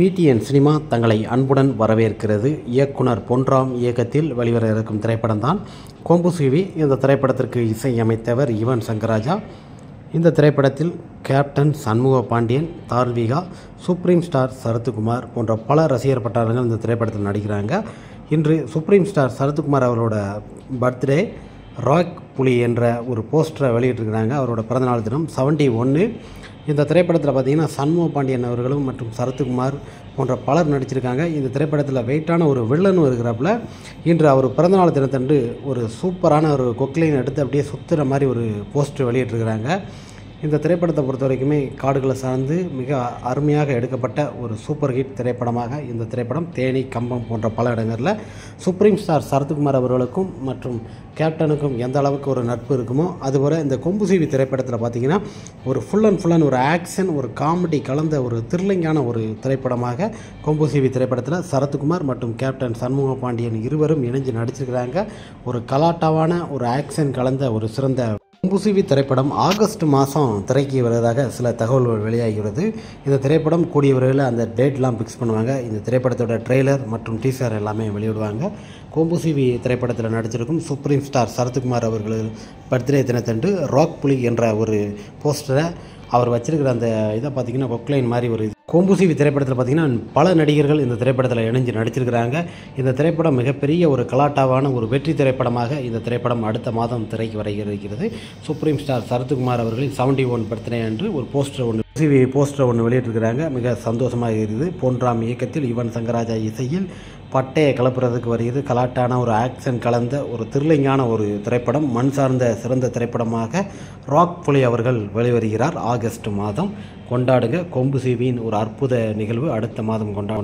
PTN cinema தங்களை அன்புடன் வரவேற்கிறது. இயக்குனர் பொன்ராம் இயக்கத்தில் வெளிவர இருக்கும் திரைப்படம்தான் கொம்புசிவி. இந்த திரைப்படத்திற்கு இசையமைத்தவர் யுவன் சங்கர் ராஜா. இந்த திரைப்படத்தில் captain Shanmuga Pandian, Tharvika, supreme star Sarathkumar போன்ற பல ரசிகர் பட்டாளர்கள் இந்த திரைப்படத்தில் நடிக்கிறாங்க. இன்று சுப்ரீம் ஸ்டார் சரத்குமார் அவரோட பர்த்டே. ராக் புலி என்ற ஒரு போஸ்டரை வெளியிட்டிருக்கிறாங்க. அவரோட பிறந்தநாள் தினம் 71. இந்த திரைப்படத்தில் பார்த்திங்கன்னா சண்முக பாண்டியன் அவர்களும் மற்றும் சரத்குமார் போன்ற பலர் நடிச்சிருக்காங்க. இந்த திரைப்படத்தில் வெயிட்டான ஒரு வில்லனும் இருக்கிறாப்புல. இன்று அவர் பிறந்தநாள் தினத்தன்று ஒரு சூப்பரான ஒரு கொக்லைன் எடுத்து அப்படியே சுற்றுற மாதிரி ஒரு போஸ்டர் வெளியிட்டிருக்கிறாங்க. இந்த திரைப்படத்தை பொறுத்த வரைக்குமே காடுகளை சார்ந்து மிக அருமையாக எடுக்கப்பட்ட ஒரு சூப்பர் ஹிட் திரைப்படமாக இந்த திரைப்படம் தேனி, கம்பம் போன்ற பல இடங்களில் சுப்ரீம் ஸ்டார் சரத்குமார் அவர்களுக்கும் மற்றும் கேப்டனுக்கும் எந்த அளவுக்கு ஒரு நட்பு இருக்குமோ அதுபோல் இந்த கொம்புசிவி திரைப்படத்தில் பார்த்திங்கன்னா ஒரு ஃபுல் அண்ட் ஒரு ஆக்ஷன், ஒரு காமெடி கலந்த ஒரு த்ரில்லிங்கான ஒரு திரைப்படமாக கொம்புசிவி திரைப்படத்தில் சரத்குமார் மற்றும் கேப்டன் சண்முக பாண்டியன் இருவரும் இணைஞ்சு நடிச்சிருக்கிறாங்க. ஒரு கலாட்டாவான ஒரு ஆக்ஷன் கலந்த ஒரு சிறந்த கொம்புசிவி திரைப்படம் ஆகஸ்ட் மாதம் திரைக்கு வருவதாக சில தகவல்கள் வெளியாகிறது. இந்த திரைப்படம் கூடிய விரைவில் அந்த டேட்லாம் ஃபிக்ஸ் பண்ணுவாங்க. இந்த திரைப்படத்தோட ட்ரெய்லர் மற்றும் டீசர் எல்லாமே வெளியிடுவாங்க. கொம்புசிவி திரைப்படத்தில் நடிச்சிருக்கும் சுப்ரீம் ஸ்டார் சரத்குமார் அவர்கள் பர்த்டே தினத்தன்று ராக் புலி என்ற ஒரு போஸ்டரை அவர் வச்சிருக்கிற அந்த இதை பார்த்திங்கன்னா கொக்லைன் மாதிரி ஒரு கொம்புசிவி திரைப்படத்தில் பார்த்திங்கன்னா பல நடிகர்கள் இந்த திரைப்படத்தில் இணைஞ்சு நடிச்சிருக்கிறாங்க. இந்த திரைப்படம் மிகப்பெரிய ஒரு கலாட்டாவான ஒரு வெற்றி திரைப்படமாக இந்த திரைப்படம் அடுத்த மாதம் திரைக்கு வர இருக்கிறது. சுப்ரீம் ஸ்டார் சரத்குமார் அவர்களின் 71 பர்த்டே அன்று ஒரு போஸ்டர் ஒன்று வெளியிட்டிருக்கிறாங்க. மிக சந்தோஷமாக இருக்குது. பொன்ராம் இயக்கத்தில் யுவன் சங்கர் ராஜா இசையில் பட்டையை கலப்புறதுக்கு வருகிறது. கலாட்டான ஒரு ஆக்ஷன் கலந்த ஒரு த்ரில்லிங்கான ஒரு திரைப்படம், மண் சார்ந்த சிறந்த திரைப்படமாக ராக் புலி அவர்கள் வெளிவருகிறார். ஆகஸ்ட் மாதம் கொண்டாடுங்க. கொம்புசிவியின் ஒரு அற்புத நிகழ்வு அடுத்த மாதம் கொண்டாடும்.